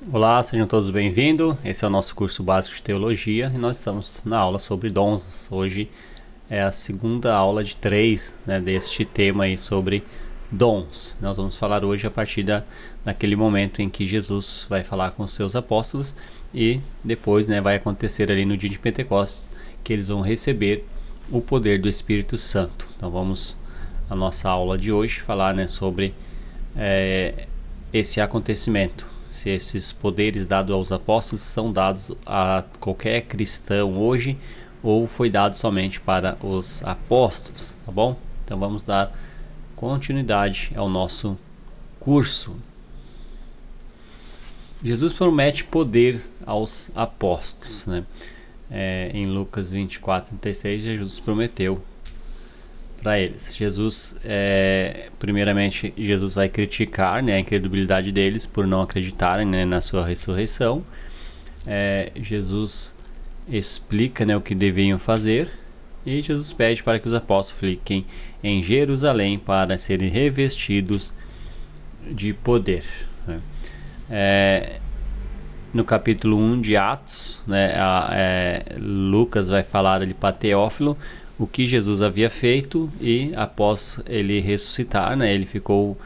Olá, sejam todos bem-vindos. Esse é o nosso curso básico de teologia e nós estamos na aula sobre dons. Hoje é a segunda aula de 3, deste tema aí sobre dons. Nós vamos falar hoje a partir daquele momento em que Jesus vai falar com os seus apóstolos e depois vai acontecer ali no dia de Pentecostes que eles vão receber o poder do Espírito Santo. Então vamos a nossa aula de hoje falar sobre esse acontecimento. Se esses poderes dados aos apóstolos são dados a qualquer cristão hoje ou foi dado somente para os apóstolos, tá bom? Então vamos dar continuidade ao nosso curso. Jesus promete poder aos apóstolos, em Lucas 24:36, Jesus prometeu para eles. Primeiramente, Jesus vai criticar a incredulidade deles por não acreditarem na sua ressurreição. Jesus explica o que deviam fazer e Jesus pede para que os apóstolos fiquem em Jerusalém para serem revestidos de poder. No capítulo 1 de Atos, Lucas vai falar ali para Teófilo o que Jesus havia feito e após ele ressuscitar, ele ficou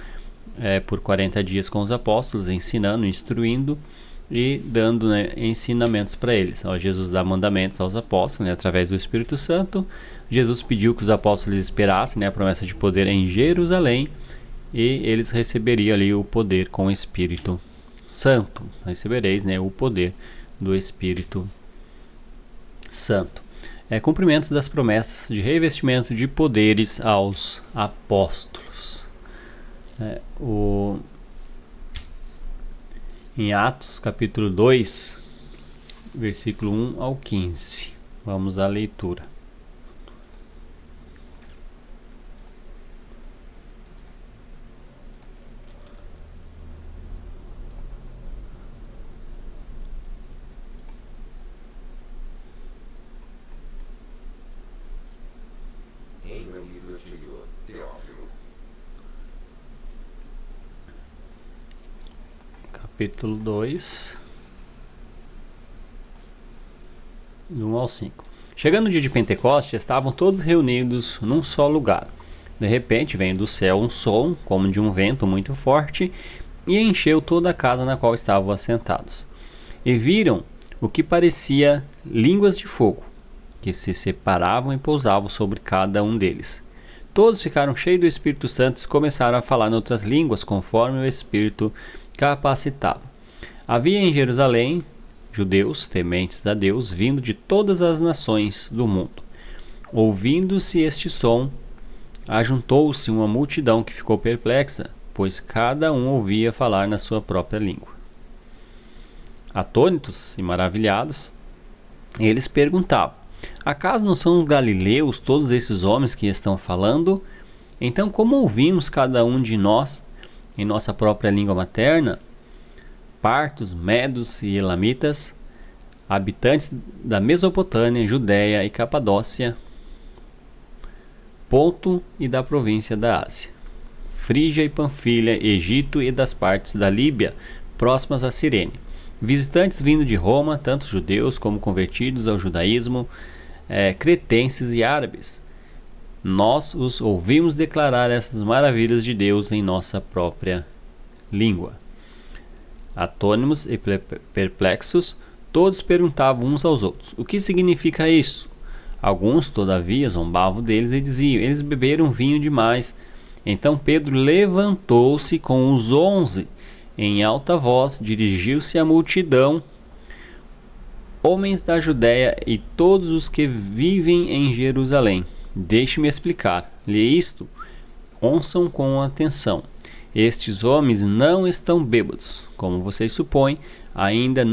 por 40 dias com os apóstolos, ensinando, instruindo e dando ensinamentos para eles. Jesus dá mandamentos aos apóstolos através do Espírito Santo. Jesus pediu que os apóstolos esperassem a promessa de poder em Jerusalém e eles receberiam ali o poder com o Espírito Santo. Recebereis o poder do Espírito Santo. Cumprimentos das promessas de revestimento de poderes aos apóstolos. Em Atos, capítulo 2, versículo 1 ao 15. Vamos à leitura. Capítulo 2, do 1 ao 5. Chegando o dia de Pentecostes, estavam todos reunidos num só lugar. De repente, veio do céu um som, como de um vento muito forte, e encheu toda a casa na qual estavam assentados. E viram o que parecia línguas de fogo, que se separavam e pousavam sobre cada um deles. Todos ficaram cheios do Espírito Santo e começaram a falar em outras línguas, conforme o Espírito capacitava. Havia em Jerusalém judeus tementes a Deus, vindo de todas as nações do mundo. Ouvindo-se este som, ajuntou-se uma multidão que ficou perplexa, pois cada um ouvia falar na sua própria língua. Atônitos e maravilhados, eles perguntavam: acaso não são galileus todos esses homens que estão falando? Então, como ouvimos cada um de nós em nossa própria língua materna? Partos, medos e elamitas, habitantes da Mesopotâmia, Judéia e Capadócia, Ponto e da província da Ásia, Frígia e Panfilha, Egito e das partes da Líbia, próximas a Cirene, visitantes vindo de Roma, tanto judeus como convertidos ao judaísmo, cretenses e árabes. Nós os ouvimos declarar essas maravilhas de Deus em nossa própria língua. Atônimos e perplexos, todos perguntavam uns aos outros: o que significa isso? Alguns, todavia, zombavam deles e diziam: eles beberam vinho demais. Então Pedro levantou-se com os 11, em alta voz, dirigiu-se à multidão: homens da Judéia e todos os que vivem em Jerusalém, deixe-me explicar-lhe isto. Ouçam com atenção. Estes homens não estão bêbados, como vocês supõem, ainda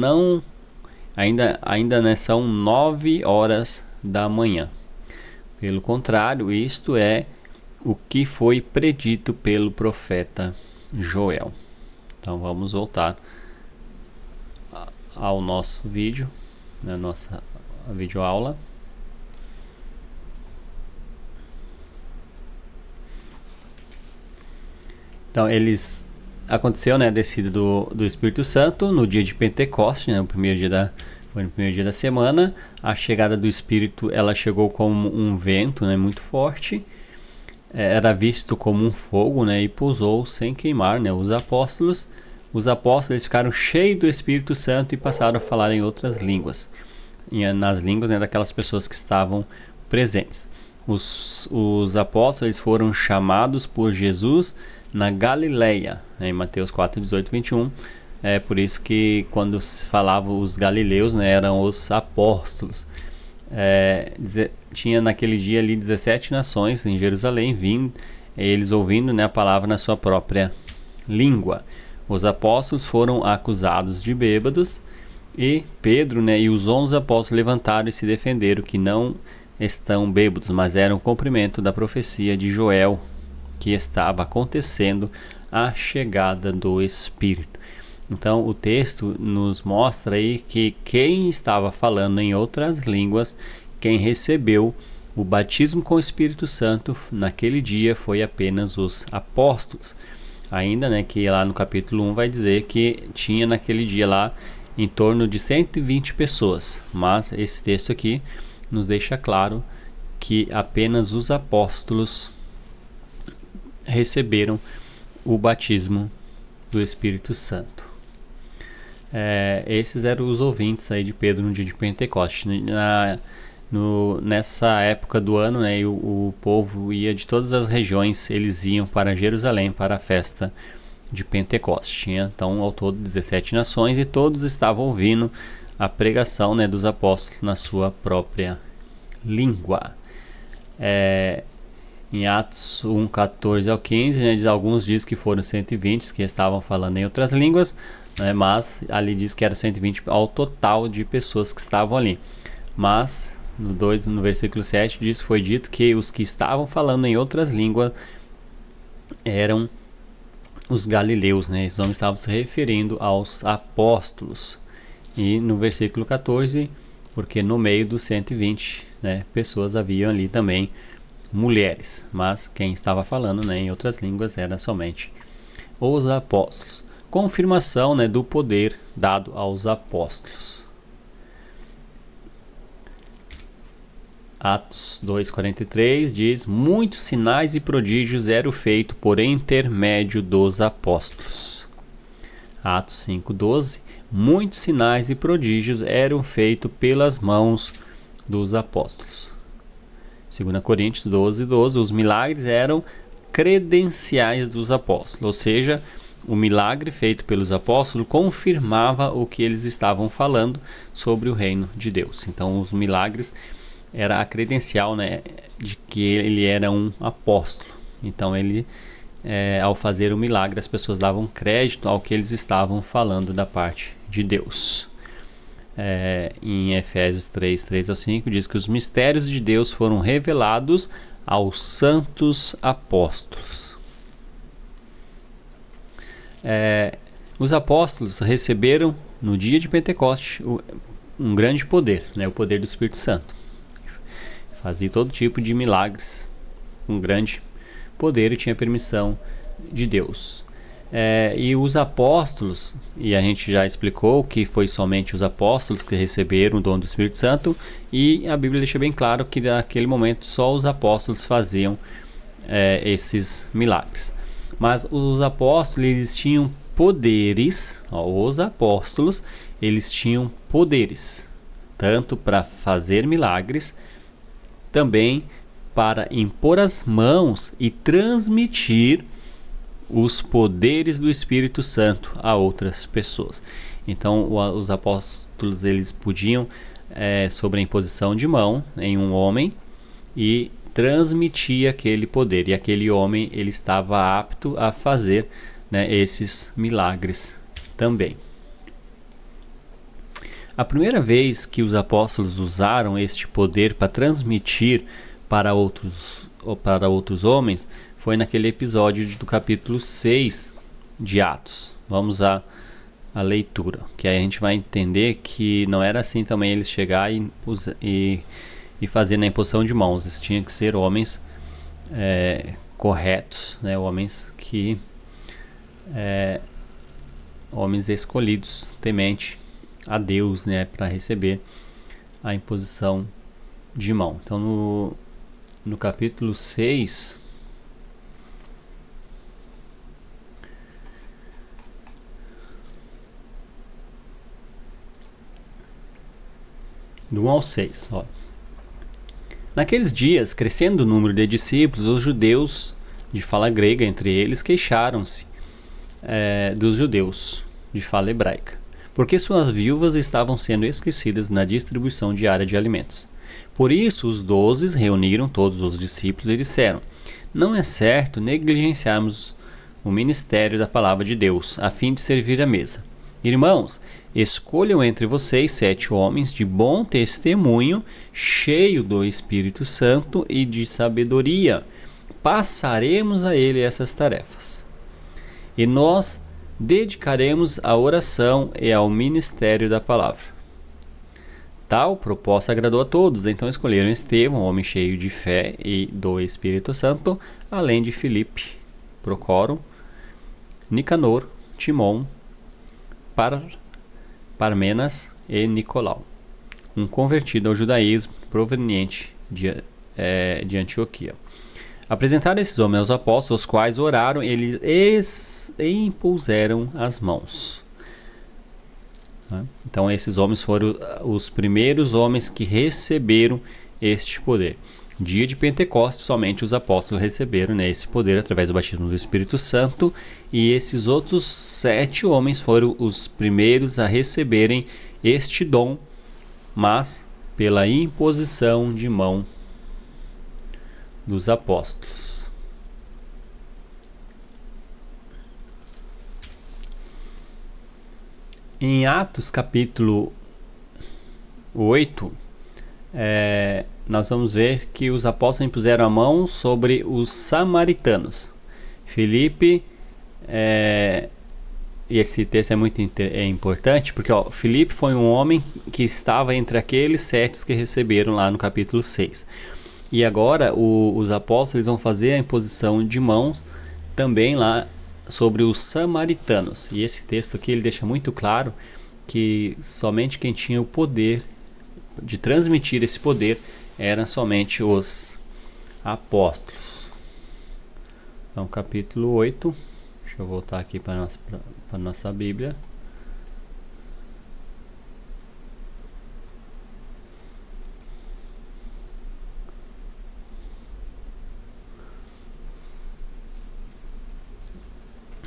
são 9 horas da manhã. Pelo contrário, isto é o que foi predito pelo profeta Joel. Então vamos voltar ao nosso vídeo, na nossa videoaula. Então eles aconteceu, né, a descida do Espírito Santo no dia de Pentecostes, né, foi no primeiro dia da semana. A chegada do Espírito, ela chegou como um vento, né, muito forte. Era visto como um fogo, né, e pousou sem queimar, né, os apóstolos. Os apóstolos, eles ficaram cheios do Espírito Santo e passaram a falar em outras línguas, nas línguas, né, daquelas pessoas que estavam presentes. Os apóstolos, eles foram chamados por Jesus na Galileia, né, em Mateus 4, 18, 21. É por isso que quando se falava os galileus, né, eram os apóstolos. Tinha naquele dia ali 17 nações em Jerusalém, eles ouvindo, né, a palavra na sua própria língua. Os apóstolos foram acusados de bêbados e Pedro, né, e os 11 apóstolos levantaram e se defenderam que não estão bêbados, mas era um cumprimento da profecia de Joel, que estava acontecendo a chegada do Espírito. Então o texto nos mostra aí que quem estava falando em outras línguas, quem recebeu o batismo com o Espírito Santo naquele dia foi apenas os apóstolos. Ainda, né, que lá no capítulo 1 vai dizer que tinha naquele dia lá em torno de 120 pessoas, mas esse texto aqui nos deixa claro que apenas os apóstolos receberam o batismo do Espírito Santo. Esses eram os ouvintes aí de Pedro no dia de Pentecostes. Nessa época do ano, né, o povo ia de todas as regiões, eles iam para Jerusalém para a festa de Pentecostes. Tinha então ao todo 17 nações e todos estavam ouvindo a pregação, né, dos apóstolos na sua própria língua. Em Atos 1, 14 ao 15, né, alguns dizem que foram 120 que estavam falando em outras línguas, né, mas ali diz que eram 120 ao total de pessoas que estavam ali. Mas no versículo 7 diz, foi dito que os que estavam falando em outras línguas eram os galileus, né? Esses homens estavam se referindo aos apóstolos. E no versículo 14, porque no meio dos 120, né, pessoas haviam ali também mulheres, mas quem estava falando, né, em outras línguas era somente os apóstolos. Confirmação, né, do poder dado aos apóstolos. Atos 2,43 diz, muitos sinais e prodígios eram feitos por intermédio dos apóstolos. Atos 5,12, muitos sinais e prodígios eram feitos pelas mãos dos apóstolos. 2 Coríntios 12,12, os milagres eram credenciais dos apóstolos, ou seja, o milagre feito pelos apóstolos confirmava o que eles estavam falando sobre o reino de Deus. Então os milagres era a credencial, né, de que ele era um apóstolo. Então ele, ao fazer o milagre, as pessoas davam crédito ao que eles estavam falando da parte de Deus. Em Efésios 3, 3 ao 5 diz que os mistérios de Deus foram revelados aos santos apóstolos. Os apóstolos receberam no dia de Pentecostes um grande poder, né, o poder do Espírito Santo. Fazia todo tipo de milagres com grande poder e tinha permissão de Deus. E os apóstolos, e a gente já explicou que foi somente os apóstolos que receberam o dom do Espírito Santo, e a Bíblia deixa bem claro que naquele momento só os apóstolos faziam esses milagres. Mas os apóstolos, eles tinham poderes, os apóstolos, eles tinham poderes, tanto para fazer milagres, também para impor as mãos e transmitir os poderes do Espírito Santo a outras pessoas. Então os apóstolos, eles podiam sobre a imposição de mão em um homem e transmitir aquele poder, e aquele homem ele estava apto a fazer, né, esses milagres também. A primeira vez que os apóstolos usaram este poder para transmitir para outros homens foi naquele episódio do capítulo 6 de Atos. Vamos à leitura, que aí a gente vai entender que não era assim também eles chegar e fazer na imposição de mãos. Eles tinham que ser homens corretos, né? Homens que homens escolhidos, temente a Deus, né, para receber a imposição de mão. Então no capítulo 6, do 1 ao 6, ó. Naqueles dias, crescendo o número de discípulos, os judeus de fala grega entre eles queixaram-se dos judeus de fala hebraica, porque suas viúvas estavam sendo esquecidas na distribuição diária de alimentos. Por isso os 12 reuniram todos os discípulos e disseram: não é certo negligenciarmos o ministério da palavra de Deus, a fim de servir à mesa. Irmãos, escolham entre vocês 7 homens de bom testemunho, cheio do Espírito Santo e de sabedoria. Passaremos a ele essas tarefas. E nós dedicaremos à oração e ao ministério da palavra. Tal proposta agradou a todos, então escolheram Estevão, homem cheio de fé e do Espírito Santo, além de Filipe, Procoro, Nicanor, Timon, Parmenas e Nicolau, um convertido ao judaísmo proveniente de Antioquia. Apresentaram esses homens aos apóstolos, os quais oraram, eles impuseram as mãos. Então esses homens foram os primeiros homens que receberam este poder. Dia de Pentecostes, somente os apóstolos receberam, né, esse poder através do batismo do Espírito Santo, e esses outros 7 homens foram os primeiros a receberem este dom, mas pela imposição de mão dos apóstolos. Em Atos capítulo 8, nós vamos ver que os apóstolos impuseram a mão sobre os samaritanos. Filipe, e esse texto é muito importante, porque Filipe foi um homem que estava entre aqueles 7 que receberam lá no capítulo 6. E agora os apóstolos vão fazer a imposição de mãos também lá sobre os samaritanos. E esse texto aqui ele deixa muito claro que somente quem tinha o poder de transmitir esse poder eram somente os apóstolos. Então, capítulo 8. Deixa eu voltar aqui para a nossa Bíblia.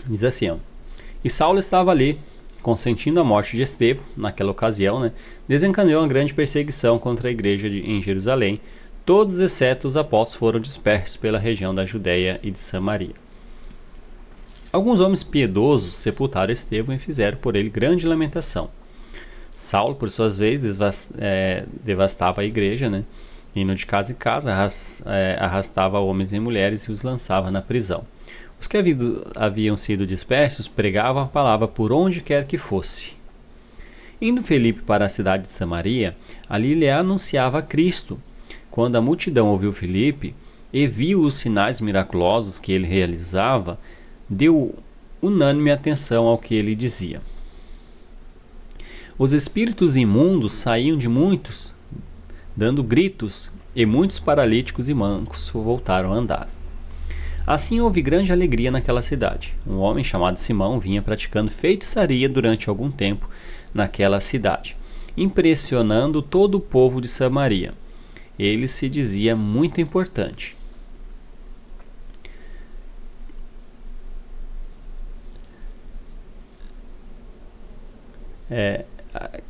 Diz assim, ó: e Saulo estava ali, consentindo a morte de Estevão. Naquela ocasião, né, desencadeou uma grande perseguição contra a igreja em Jerusalém. Todos, exceto os apóstolos, foram dispersos pela região da Judéia e de Samaria. Alguns homens piedosos sepultaram Estevão e fizeram por ele grande lamentação. Saulo, por suas vezes, devastava a igreja, né, indo de casa em casa, arrastava homens e mulheres e os lançava na prisão. Os que haviam sido dispersos pregavam a palavra por onde quer que fosse. Indo Filipe para a cidade de Samaria, ali lhe anunciava a Cristo. Quando a multidão ouviu Filipe e viu os sinais miraculosos que ele realizava, deu unânime atenção ao que ele dizia. Os espíritos imundos saíam de muitos, dando gritos, e muitos paralíticos e mancos voltaram a andar. Assim houve grande alegria naquela cidade. Um homem chamado Simão vinha praticando feitiçaria durante algum tempo naquela cidade, impressionando todo o povo de Samaria. Ele se dizia muito importante.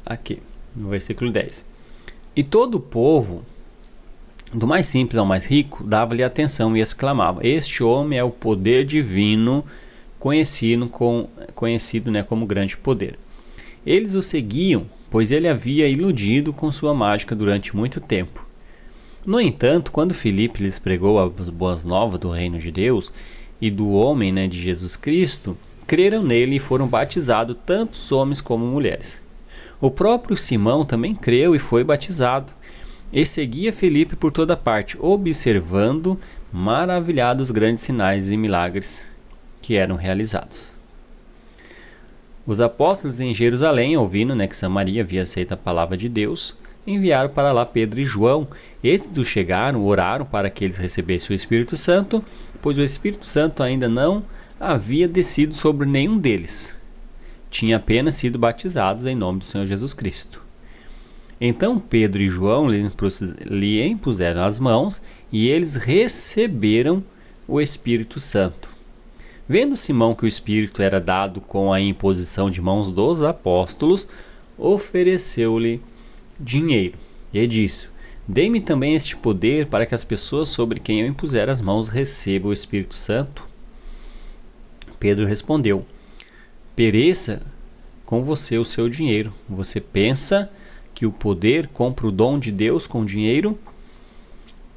Aqui, no versículo 10. E todo o povo, do mais simples ao mais rico, dava-lhe atenção e exclamava: este homem é o poder divino, conhecido como grande poder. Eles o seguiam, pois ele havia iludido com sua mágica durante muito tempo. No entanto, quando Filipe lhes pregou as boas novas do reino de Deus e do homem, de Jesus Cristo, creram nele e foram batizados tantos homens como mulheres. O próprio Simão também creu e foi batizado. E seguia Filipe por toda parte, observando maravilhados grandes sinais e milagres que eram realizados. Os apóstolos em Jerusalém, ouvindo, que Samaria havia aceito a palavra de Deus, enviaram para lá Pedro e João. Estes chegaram, oraram para que eles recebessem o Espírito Santo, pois o Espírito Santo ainda não havia descido sobre nenhum deles. Tinha apenas sido batizados em nome do Senhor Jesus Cristo. Então Pedro e João lhe impuseram as mãos e eles receberam o Espírito Santo. Vendo Simão que o Espírito era dado com a imposição de mãos dos apóstolos, ofereceu-lhe dinheiro e disse: dê-me também este poder para que as pessoas sobre quem eu impuser as mãos recebam o Espírito Santo. Pedro respondeu: pereça com você o seu dinheiro. Você pensa que o poder compra o dom de Deus com dinheiro?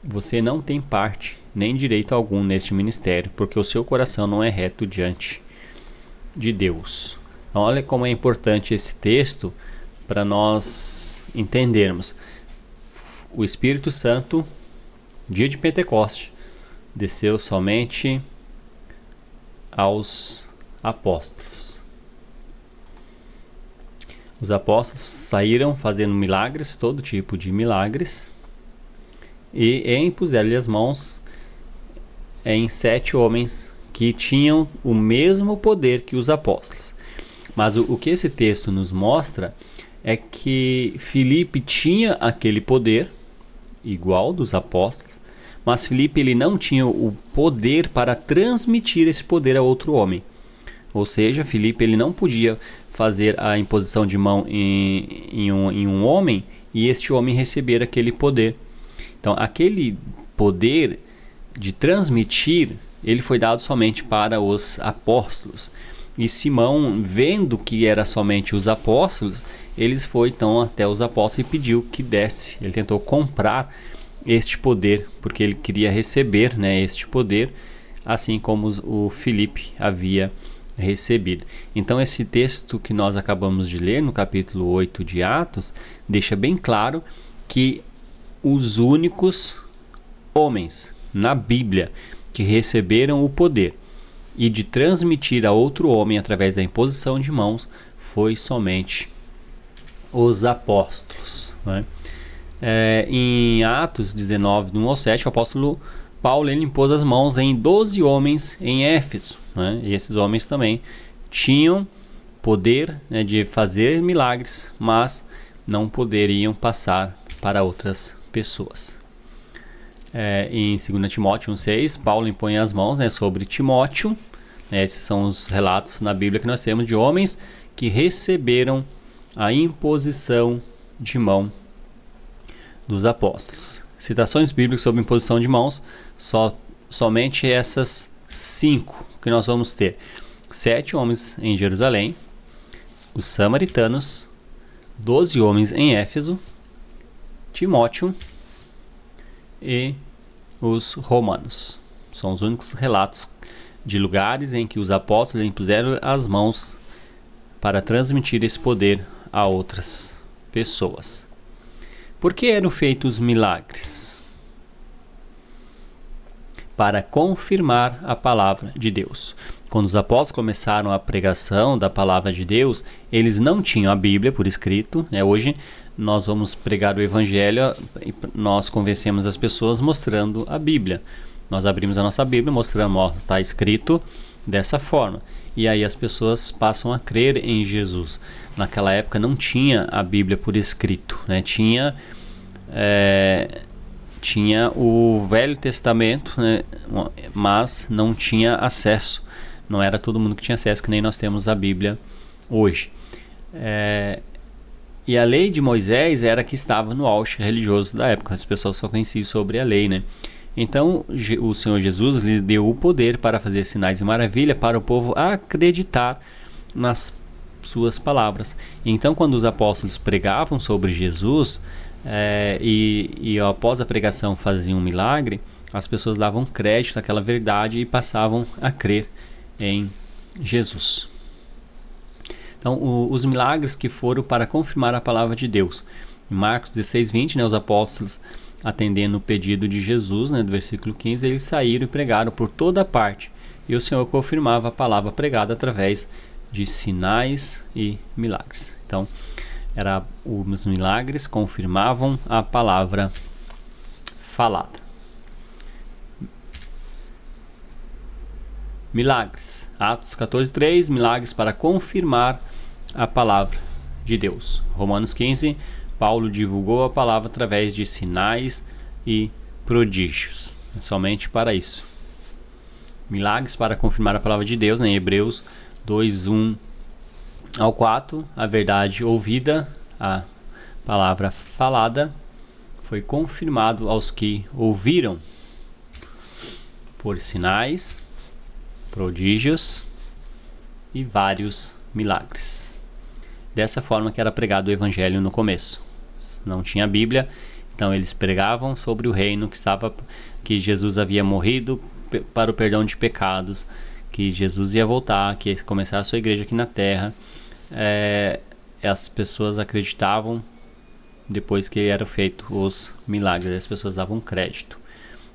Você não tem parte nem direito algum neste ministério, porque o seu coração não é reto diante de Deus. Então, olha como é importante esse texto para nós entendermos. O Espírito Santo, dia de Pentecoste, desceu somente aos apóstolos. Os apóstolos saíram fazendo milagres, todo tipo de milagres, e impuseram-lhe as mãos em 7 homens que tinham o mesmo poder que os apóstolos. Mas o que esse texto nos mostra é que Filipe tinha aquele poder igual dos apóstolos, mas Filipe ele não tinha o poder para transmitir esse poder a outro homem. Ou seja, Filipe ele não podia fazer a imposição de mão em um homem e este homem receber aquele poder. Então, aquele poder de transmitir, ele foi dado somente para os apóstolos. E Simão, vendo que era somente os apóstolos, ele foi então até os apóstolos e pediu que desse. Ele tentou comprar este poder, porque ele queria receber, este poder, assim como o Filipe havia recebido. Então, esse texto que nós acabamos de ler, no capítulo 8 de Atos, deixa bem claro que os únicos homens na Bíblia que receberam o poder e de transmitir a outro homem através da imposição de mãos foi somente os apóstolos. Em Atos 19, do 1 ao 7, o apóstolo Paulo ele impôs as mãos em 12 homens em Éfeso. E esses homens também tinham poder de fazer milagres, mas não poderiam passar para outras pessoas. Em 2 Timóteo 1,6, Paulo impõe as mãos sobre Timóteo. Esses são os relatos na Bíblia que nós temos de homens que receberam a imposição de mão dos apóstolos. Citações bíblicas sobre imposição de mãos, somente essas 5 que nós vamos ter. 7 homens em Jerusalém, os samaritanos, 12 homens em Éfeso, Timóteo e os romanos. São os únicos relatos de lugares em que os apóstolos impuseram as mãos para transmitir esse poder a outras pessoas. Por que eram feitos milagres? Para confirmar a palavra de Deus. Quando os apóstolos começaram a pregação da palavra de Deus, eles não tinham a Bíblia por escrito. Hoje nós vamos pregar o Evangelho, nós convencemos as pessoas mostrando a Bíblia. Nós abrimos a nossa Bíblia, mostramos, está escrito dessa forma. E aí as pessoas passam a crer em Jesus. Naquela época não tinha a Bíblia por escrito, tinha o Velho Testamento, mas não tinha acesso. Não era todo mundo que tinha acesso, que nem nós temos a Bíblia hoje. E a lei de Moisés era que estava no auge religioso da época. As pessoas só conheciam sobre a lei, Então o Senhor Jesus lhes deu o poder para fazer sinais e maravilha para o povo acreditar nas suas palavras. Então, quando os apóstolos pregavam sobre Jesus e após a pregação faziam um milagre, as pessoas davam crédito àquela verdade e passavam a crer em Jesus. Então, os milagres que foram para confirmar a palavra de Deus. Em Marcos 16:20, os apóstolos, atendendo o pedido de Jesus, do versículo 15, eles saíram e pregaram por toda parte. E o Senhor confirmava a palavra pregada através de sinais e milagres. Então, os milagres confirmavam a palavra falada. Milagres. Atos 14:3, milagres para confirmar a palavra de Deus. Romanos 15, Paulo divulgou a palavra através de sinais e prodígios. Somente para isso. Milagres para confirmar a palavra de Deus, em Hebreus 2:1-4, a verdade ouvida, a palavra falada, foi confirmado aos que ouviram por sinais, prodígios e vários milagres. Dessa forma que era pregado o evangelho no começo. Não tinha Bíblia, então eles pregavam sobre o reino que Jesus havia morrido para o perdão de pecados, que Jesus ia voltar, que ia começar a sua igreja aqui na terra. As pessoas acreditavam depois que eram feitos os milagres, as pessoas davam crédito,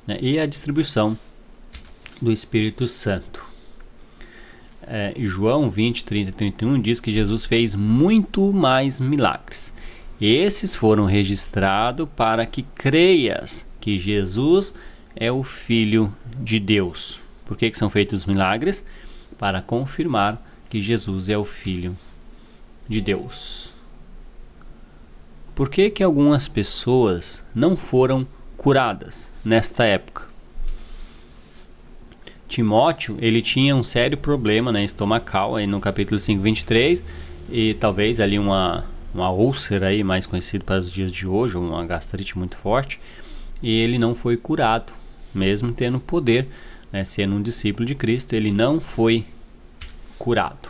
né? E a distribuição do Espírito Santo. João 20:30-31 diz que Jesus fez muito mais milagres. Esses foram registrados para que creias que Jesus é o Filho de Deus. Por que são feitos os milagres? Para confirmar que Jesus é o Filho de Deus. Por que algumas pessoas não foram curadas nesta época? Timóteo, ele tinha um sério problema, né, estomacal, aí no capítulo 5:23, e talvez ali uma úlcera, aí, mais conhecido para os dias de hoje, uma gastrite muito forte, e ele não foi curado, mesmo tendo poder, né, sendo um discípulo de Cristo, ele não foi curado.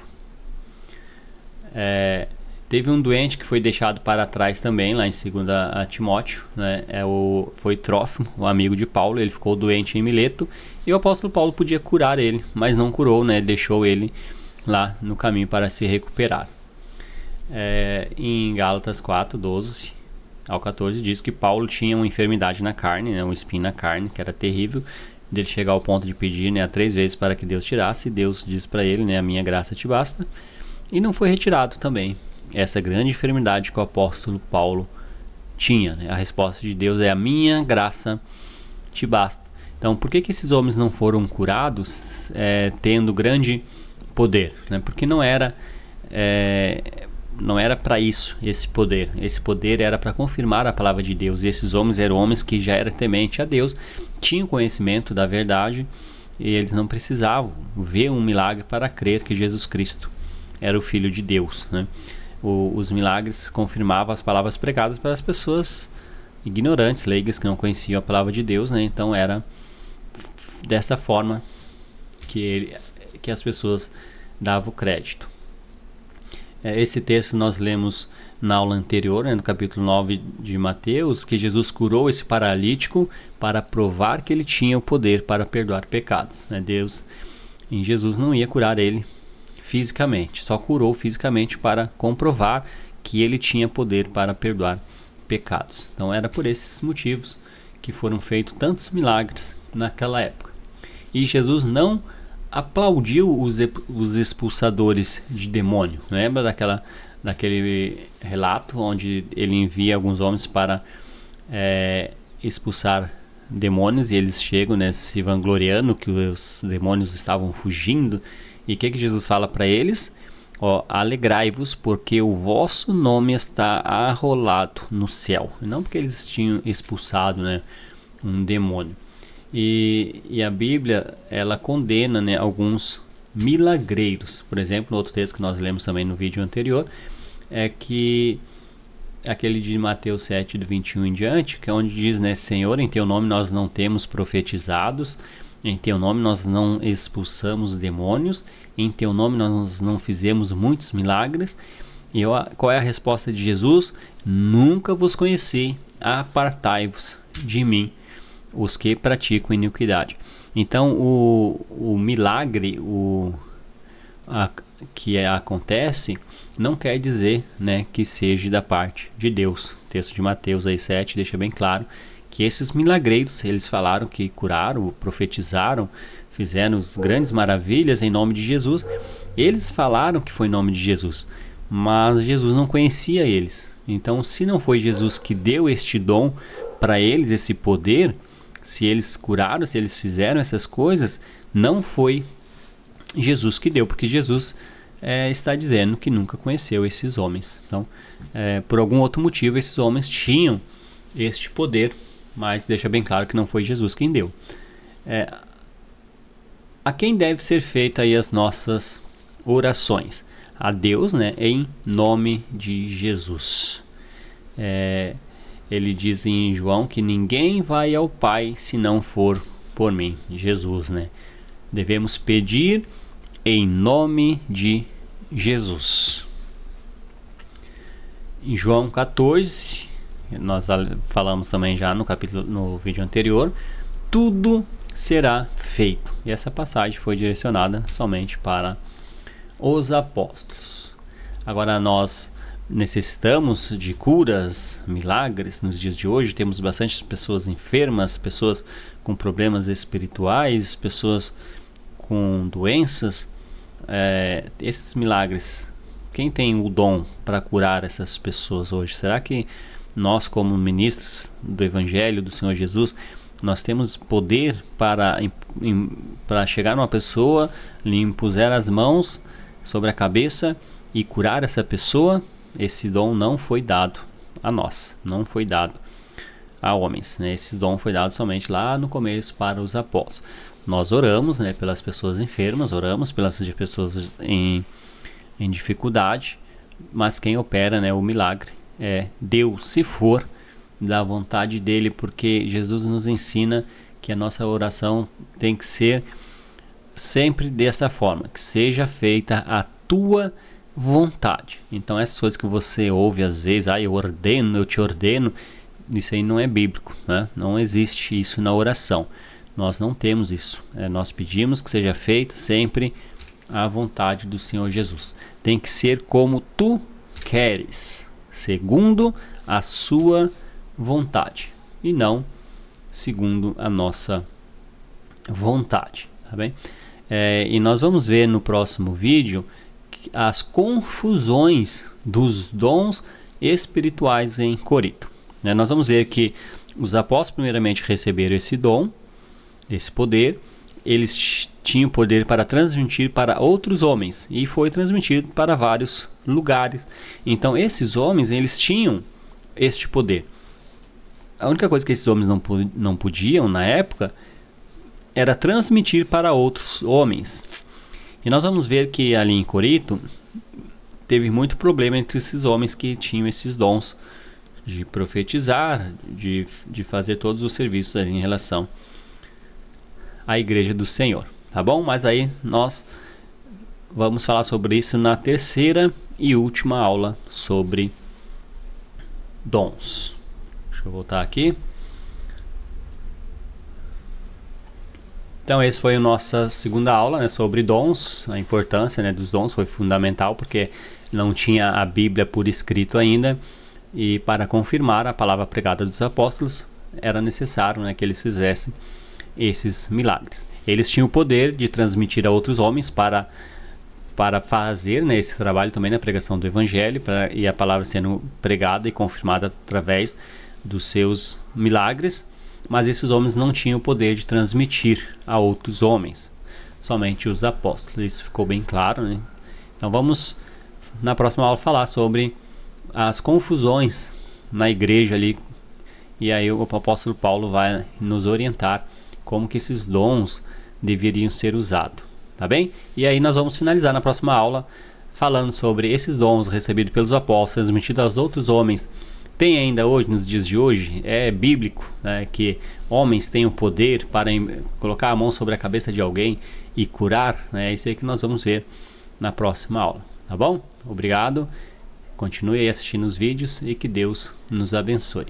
Teve um doente que foi deixado para trás também, lá em 2 Timóteo, né? Foi Trófimo, o amigo de Paulo. Ele ficou doente em Mileto e o apóstolo Paulo podia curar ele, mas não curou, né? Deixou ele lá no caminho para se recuperar. Em Gálatas 4:12-14 diz que Paulo tinha uma enfermidade na carne, né? Um espinho na carne, que era terrível, dele chegar ao ponto de pedir, né, 3 vezes para que Deus tirasse. Deus diz para ele, né, a minha graça te basta, e não foi retirado também essa grande enfermidade que o apóstolo Paulo tinha, né? A resposta de Deus é: a minha graça te basta. Então, por que esses homens não foram curados tendo grande poder, né? Porque não era para isso esse poder. Esse poder era para confirmar a palavra de Deus. E esses homens eram homens que já eram tementes a Deus, tinham conhecimento da verdade, e eles não precisavam ver um milagre para crer que Jesus Cristo era o Filho de Deus, né? Os milagres confirmavam as palavras pregadas para as pessoas ignorantes, leigas, que não conheciam a palavra de Deus, né? Então era dessa forma que as pessoas davam crédito. Esse texto nós lemos na aula anterior, né, no capítulo 9 de Mateus, que Jesus curou esse paralítico para provar que ele tinha o poder para perdoar pecados, né? Deus, em Jesus, não ia curar ele fisicamente, só curou fisicamente para comprovar que ele tinha poder para perdoar pecados. Então era por esses motivos que foram feitos tantos milagres naquela época. E Jesus não aplaudiu os expulsadores de demônio. Lembra daquele relato onde ele envia alguns homens para expulsar demônios, e eles chegam, né, se vangloriando que os demônios estavam fugindo. E o que Jesus fala para eles? Alegrai-vos, porque o vosso nome está arrolado no céu. Não porque eles tinham expulsado, né, um demônio. E a Bíblia, ela condena, né, alguns milagreiros. Por exemplo, no outro texto que nós lemos também no vídeo anterior, que aquele de Mateus 7, do 21 em diante, que é onde diz, né, Senhor, em teu nome nós não temos profetizados, em teu nome nós não expulsamos demônios, em teu nome nós não fizemos muitos milagres. E qual é a resposta de Jesus? Nunca vos conheci, apartai-vos de mim, os que praticam iniquidade. Então o milagre que acontece não quer dizer, né, que seja da parte de Deus. O texto de Mateus 7 deixa bem claro que esses milagreiros, eles falaram que curaram, profetizaram, fizeram grandes maravilhas em nome de Jesus, Eles falaram que foi em nome de Jesus, mas Jesus não conhecia eles. Então, se não foi Jesus que deu este dom para eles, esse poder, se eles curaram, se eles fizeram essas coisas, não foi Jesus que deu, porque Jesus está dizendo que nunca conheceu esses homens. Então, por algum outro motivo, esses homens tinham este poder, mas deixa bem claro que não foi Jesus quem deu. A quem deve ser feita aí as nossas orações? A Deus, né, em nome de Jesus. Ele diz em João que ninguém vai ao Pai se não for por mim, Jesus, né? Devemos pedir em nome de Jesus. Em João 14, nós falamos também já no vídeo anterior, tudo será feito. E essa passagem foi direcionada somente para os apóstolos. Agora nós necessitamos de curas, milagres nos dias de hoje. Temos bastante pessoas enfermas, pessoas com problemas espirituais, pessoas com doenças. Esses milagres, quem tem o dom para curar essas pessoas hoje? Será que nós, como ministros do Evangelho do Senhor Jesus, nós temos poder para chegar numa pessoa, lhe impuser as mãos sobre a cabeça e curar essa pessoa? Esse dom não foi dado a nós, não foi dado a homens, né? Esse dom foi dado somente lá no começo para os apóstolos. Nós oramos, né, pelas pessoas enfermas, oramos pelas pessoas em dificuldade, mas quem opera, né, o milagre é Deus, se for da vontade dele, porque Jesus nos ensina que a nossa oração tem que ser sempre dessa forma, que seja feita a tua vontade. Então essas coisas que você ouve às vezes, eu ordeno, eu te ordeno, isso aí não é bíblico, né? Não existe isso na oração. Nós não temos isso. Nós pedimos que seja feito sempre a vontade do Senhor Jesus. Tem que ser como tu queres, segundo a sua vontade, e não segundo a nossa vontade, tá bem? E nós vamos ver no próximo vídeo as confusões dos dons espirituais em Corinto. Nós vamos ver que os apóstolos primeiramente receberam esse dom, esse poder. Eles tinham poder para transmitir para outros homens, e foi transmitido para vários lugares. Então esses homens, eles tinham este poder. A única coisa que esses homens não podiam na época era transmitir para outros homens. E nós vamos ver que ali em Corinto teve muito problema entre esses homens que tinham esses dons de profetizar, de fazer todos os serviços ali em relação à igreja do Senhor, tá bom? Mas aí nós vamos falar sobre isso na terceira e última aula sobre dons. Deixa eu voltar aqui. Então essa foi a nossa segunda aula, né, sobre dons. A importância, né, dos dons foi fundamental, porque não tinha a Bíblia por escrito ainda, e para confirmar a palavra pregada dos apóstolos era necessário, né, que eles fizessem esses milagres. Eles tinham o poder de transmitir a outros homens para fazer, né, esse trabalho também na pregação do Evangelho, e a palavra sendo pregada e confirmada através dos seus milagres. Mas esses homens não tinham o poder de transmitir a outros homens, somente os apóstolos. Isso ficou bem claro, né? Então vamos na próxima aula falar sobre as confusões na igreja ali, e aí o apóstolo Paulo vai nos orientar como que esses dons deveriam ser usados, tá bem? E aí nós vamos finalizar na próxima aula falando sobre esses dons recebidos pelos apóstolos, transmitidos aos outros homens. Tem ainda hoje, nos dias de hoje, é bíblico, né, que homens têm o poder para colocar a mão sobre a cabeça de alguém e curar, né? É isso aí que nós vamos ver na próxima aula, tá bom? Obrigado, continue aí assistindo os vídeos e que Deus nos abençoe.